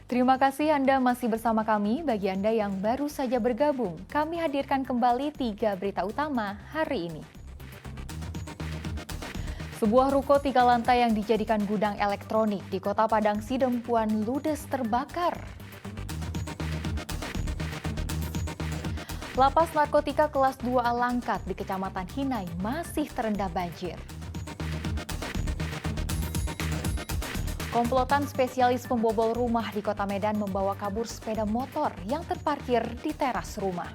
Terima kasih Anda masih bersama kami. Bagi Anda yang baru saja bergabung, kami hadirkan kembali 3 berita utama hari ini. Sebuah ruko 3 lantai yang dijadikan gudang elektronik di Kota Padang Sidempuan ludes terbakar. Lapas narkotika kelas 2A Langkat di Kecamatan Hinai masih terendam banjir. Komplotan spesialis pembobol rumah di Kota Medan membawa kabur sepeda motor yang terparkir di teras rumah.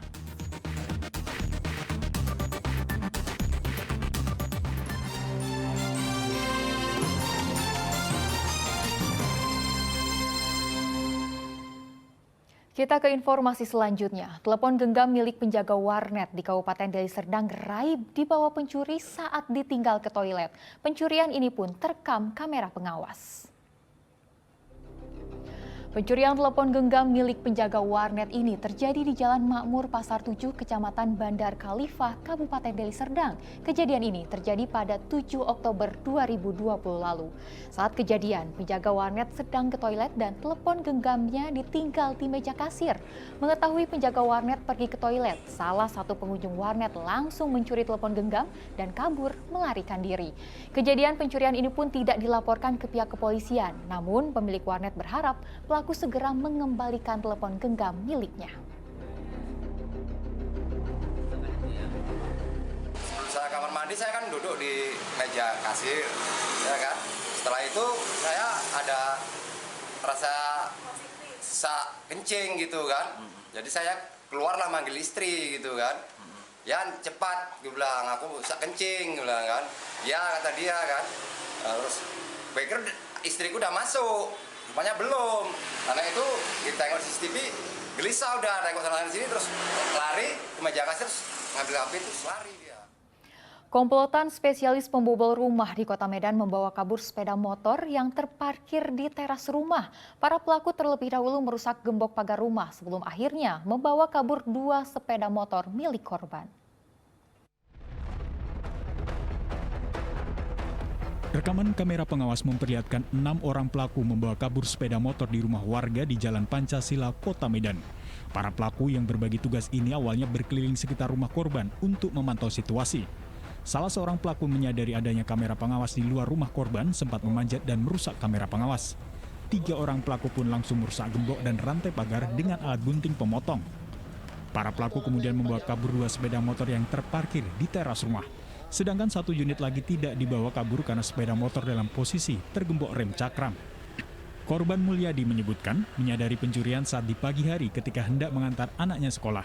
Kita ke informasi selanjutnya. Telepon genggam milik penjaga warnet di Kabupaten Deli Serdang raib dibawa pencuri saat ditinggal ke toilet. Pencurian ini pun terekam kamera pengawas. Pencurian telepon genggam milik penjaga warnet ini terjadi di Jalan Makmur Pasar 7, Kecamatan Bandar Khalifah, Kabupaten Deli Serdang. Kejadian ini terjadi pada 7 Oktober 2020 lalu. Saat kejadian, penjaga warnet sedang ke toilet dan telepon genggamnya ditinggal di meja kasir. Mengetahui penjaga warnet pergi ke toilet, salah satu pengunjung warnet langsung mencuri telepon genggam dan kabur melarikan diri. Kejadian pencurian ini pun tidak dilaporkan ke pihak kepolisian, namun pemilik warnet berharap pelaku segera mengembalikan telepon genggam miliknya. Saya kamar mandi, saya kan duduk di meja kasir, ya kan. Setelah itu saya ada rasa sesak kencing gitu kan. Jadi saya keluarlah manggil istri gitu kan. Ya cepat, gue bilang, aku sesak kencing, gue bilang kan. Ya kata dia kan. Terus pikir istriku udah masuk. Rupanya belum, karena itu kita tengok CCTV, gelisah udah tengok sana sini terus lari ke meja kasir, terus ngambil HP terus lari dia. Komplotan spesialis pembobol rumah di Kota Medan membawa kabur sepeda motor yang terparkir di teras rumah. Para pelaku terlebih dahulu merusak gembok pagar rumah sebelum akhirnya membawa kabur 2 sepeda motor milik korban. Rekaman kamera pengawas memperlihatkan 6 orang pelaku membawa kabur sepeda motor di rumah warga di Jalan Pancasila, Kota Medan. Para pelaku yang berbagi tugas ini awalnya berkeliling sekitar rumah korban untuk memantau situasi. Salah seorang pelaku menyadari adanya kamera pengawas di luar rumah korban sempat memanjat dan merusak kamera pengawas. 3 orang pelaku pun langsung merusak gembok dan rantai pagar dengan alat gunting pemotong. Para pelaku kemudian membawa kabur 2 sepeda motor yang terparkir di teras rumah. Sedangkan 1 unit lagi tidak dibawa kabur karena sepeda motor dalam posisi tergembok rem cakram. Korban Mulyadi menyebutkan menyadari pencurian saat di pagi hari ketika hendak mengantar anaknya sekolah.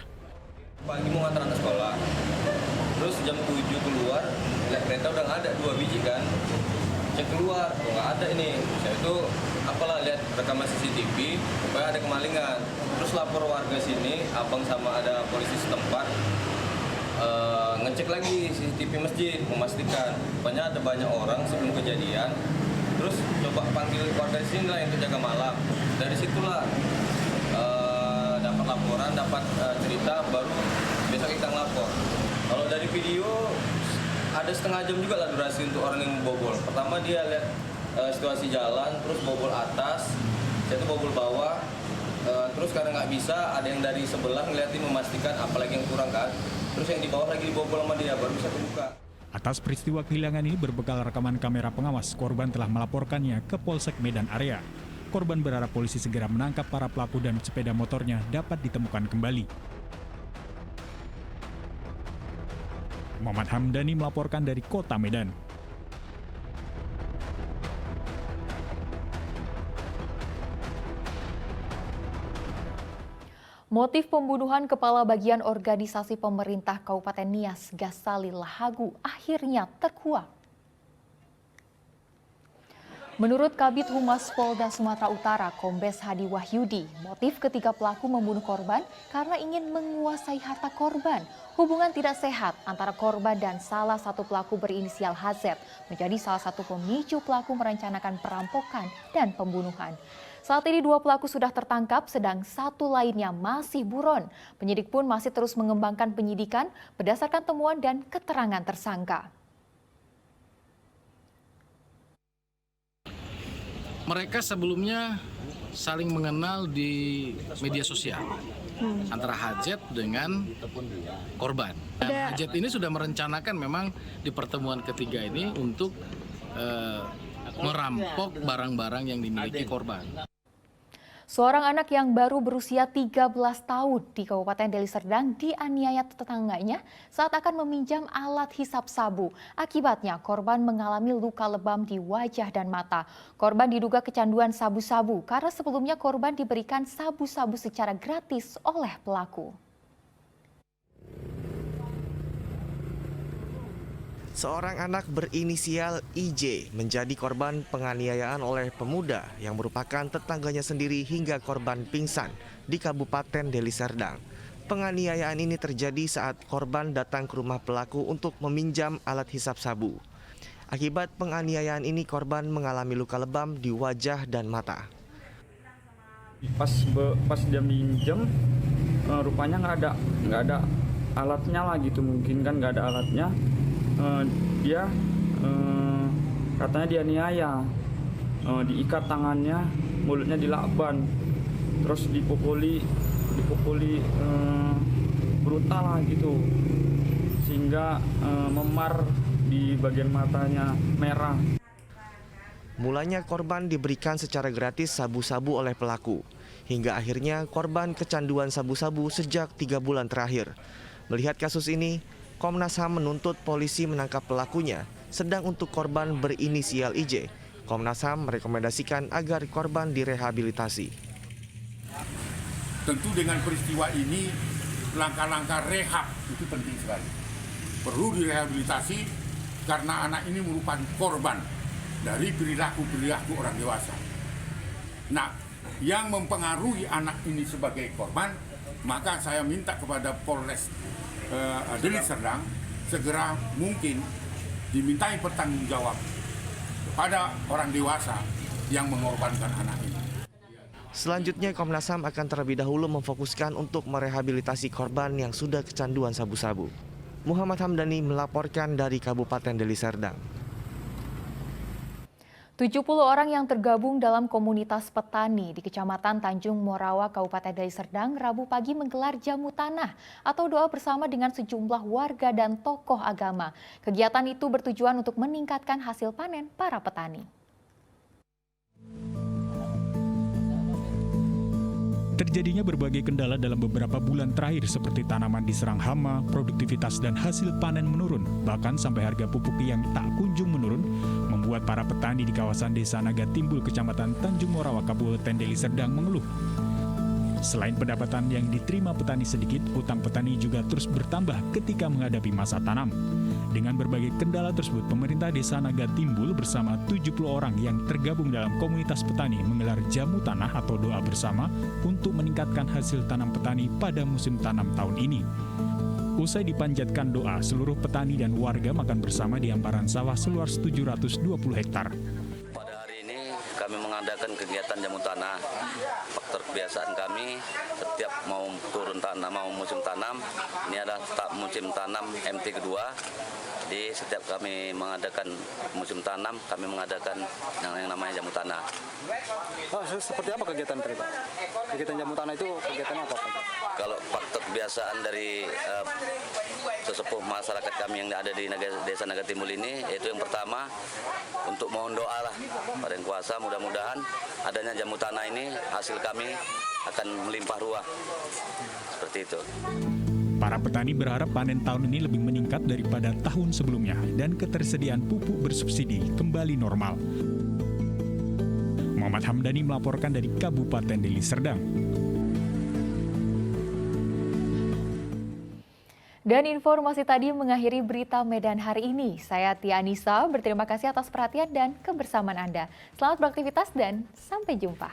Pagi mau ngantar anak sekolah, terus jam 7 keluar, lihat kereta udah nggak ada 2 biji kan. Cek keluar, kok nggak ada ini. Saya itu apalah lihat rekaman CCTV, supaya ada kemalingan. Terus lapor warga sini, abang sama ada polisi setempat. Ngecek lagi CCTV masjid, memastikan rupanya ada banyak orang sebelum kejadian. Terus coba panggil warga di sini lah yang jaga malam. Dari situlah dapat laporan, dapat cerita, baru besok kita ngelapor. Kalau dari video ada setengah jam juga lah durasi untuk orang yang membobol. Pertama dia lihat situasi jalan, terus bobol atas, saya itu bobol bawah. Terus karena nggak bisa, ada yang dari sebelah ngeliatin memastikan apalagi yang kurang kan. Terus yang di bawah lagi dibobol sama dia, baru bisa kebuka. Atas peristiwa kehilangan ini berbekal rekaman kamera pengawas, korban telah melaporkannya ke Polsek Medan Area. Korban berharap polisi segera menangkap para pelaku dan sepeda motornya dapat ditemukan kembali. Muhammad Hamdani melaporkan dari Kota Medan. Motif pembunuhan Kepala Bagian Organisasi Pemerintah Kabupaten Nias, Gasali Lahagu, akhirnya terkuak. Menurut Kabid Humas Polda Sumatera Utara, Kombes Hadi Wahyudi, motif ketiga pelaku membunuh korban karena ingin menguasai harta korban. Hubungan tidak sehat antara korban dan salah satu pelaku berinisial HZ menjadi salah satu pemicu pelaku merencanakan perampokan dan pembunuhan. Saat ini 2 pelaku sudah tertangkap, sedang 1 lainnya masih buron. Penyidik pun masih terus mengembangkan penyidikan berdasarkan temuan dan keterangan tersangka. Mereka sebelumnya saling mengenal di media sosial antara Hajat dengan korban. Dan Hajat ini sudah merencanakan memang di pertemuan ketiga ini untuk merampok barang-barang yang dimiliki korban. Seorang anak yang baru berusia 13 tahun di Kabupaten Deli Serdang dianiaya tetangganya saat akan meminjam alat hisap sabu. Akibatnya korban mengalami luka lebam di wajah dan mata. Korban diduga kecanduan sabu-sabu karena sebelumnya korban diberikan sabu-sabu secara gratis oleh pelaku. Seorang anak berinisial IJ menjadi korban penganiayaan oleh pemuda yang merupakan tetangganya sendiri hingga korban pingsan di Kabupaten Deli Serdang. Penganiayaan ini terjadi saat korban datang ke rumah pelaku untuk meminjam alat hisap sabu. Akibat penganiayaan ini korban mengalami luka lebam di wajah dan mata. Pas dia minjem, rupanya nggak ada alatnya lah gitu, mungkin kan nggak ada alatnya. Dia katanya dianiaya, diikat tangannya, mulutnya dilakban, terus dipukuli brutal lah gitu, sehingga memar di bagian matanya merah. Mulanya korban diberikan secara gratis sabu-sabu oleh pelaku, hingga akhirnya korban kecanduan sabu-sabu sejak 3 bulan terakhir. Melihat kasus ini, Komnas HAM menuntut polisi menangkap pelakunya, sedang untuk korban berinisial IJ, Komnas HAM merekomendasikan agar korban direhabilitasi. Tentu dengan peristiwa ini, langkah-langkah rehab itu penting sekali. Perlu direhabilitasi karena anak ini merupakan korban dari perilaku-perilaku orang dewasa. Nah, yang mempengaruhi anak ini sebagai korban, maka saya minta kepada Polres Deli Serdang segera mungkin dimintai pertanggungjawab kepada orang dewasa yang mengorbankan anak ini. Selanjutnya Komnas HAM akan terlebih dahulu memfokuskan untuk merehabilitasi korban yang sudah kecanduan sabu-sabu. Muhammad Hamdani melaporkan dari Kabupaten Deli Serdang. 70 orang yang tergabung dalam komunitas petani di Kecamatan Tanjung Morawa, Kabupaten Deli Serdang, Rabu pagi menggelar jamu tanah atau doa bersama dengan sejumlah warga dan tokoh agama. Kegiatan itu bertujuan untuk meningkatkan hasil panen para petani. Terjadinya berbagai kendala dalam beberapa bulan terakhir seperti tanaman diserang hama, produktivitas dan hasil panen menurun, bahkan sampai harga pupuk yang tak kunjung menurun, membuat para petani di kawasan Desa Naga Timbul, Kecamatan Tanjung Morawa, Kabupaten Deli Serdang mengeluh. Selain pendapatan yang diterima petani sedikit, utang petani juga terus bertambah ketika menghadapi masa tanam. Dengan berbagai kendala tersebut, pemerintah Desa Naga Timbul bersama 70 orang yang tergabung dalam komunitas petani menggelar jamu tanah atau doa bersama untuk meningkatkan hasil tanam petani pada musim tanam tahun ini. Usai dipanjatkan doa, seluruh petani dan warga makan bersama di hamparan sawah seluas 720 hektar. Pada hari ini kami mengadakan kegiatan jamu tanah. Faktor kebiasaan kami setiap mau turun tanam, mau musim tanam, ini adalah musim tanam MT kedua. Jadi setiap kami mengadakan musim tanam, kami mengadakan yang namanya jamu tanah. Oh, seperti apa kegiatan tadi, Pak? Kegiatan jamu tanah itu kegiatan apa, Pak? Kalau faktor kebiasaan dari sesepuh masyarakat kami yang ada di Desa Naga Timbul ini, yaitu yang pertama untuk mohon doa lah pada Yang Kuasa, mudah-mudahan adanya jamu tanah ini hasil kami akan melimpah ruah. Seperti itu. Para petani berharap panen tahun ini lebih meningkat daripada tahun sebelumnya dan ketersediaan pupuk bersubsidi kembali normal. Muhammad Hamdani melaporkan dari Kabupaten Deli Serdang. Dan informasi tadi mengakhiri berita Medan hari ini. Saya Tia Anissa, berterima kasih atas perhatian dan kebersamaan Anda. Selamat beraktivitas dan sampai jumpa.